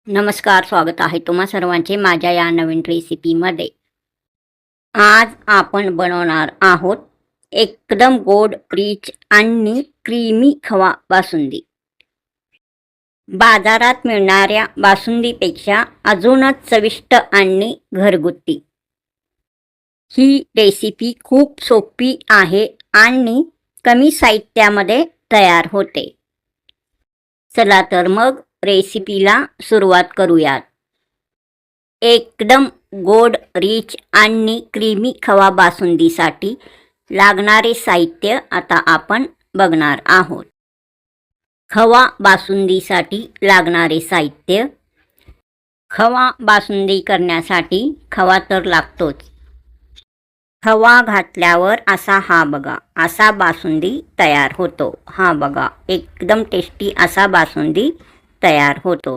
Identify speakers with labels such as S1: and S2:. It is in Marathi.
S1: नमस्कार, स्वागत आहे तुम्हा सर्वांचे माझ्या या नवीन रेसिपीमध्ये. आज आपण बनवणार आहोत एकदम गोड, रिच आणि क्रीमी खवा बासुंदी. बाजारात मिळणाऱ्या बासुंदीपेक्षा अजूनच चविष्ट आणि घरगुती. ही रेसिपी खूप सोपी आहे आणि कमी साहित्यामध्ये तयार होते. चला तर मग रेसिपीला सुरुवात करूयात. एकदम गोड, रिच आणि क्रीमी खवा बासुंदीसाठी लागणारे साहित्य आता आपण बघणार आहोत. खवा बासुंदीसाठी लागणारे साहित्य. खवा बासुंदी करण्यासाठी खवा तर लागतोच. खवा घातल्यावर हा बघा, असा बासुंदी तयार होतो. हा बघा, एकदम टेस्टी असा बासुंदी तयार होतो.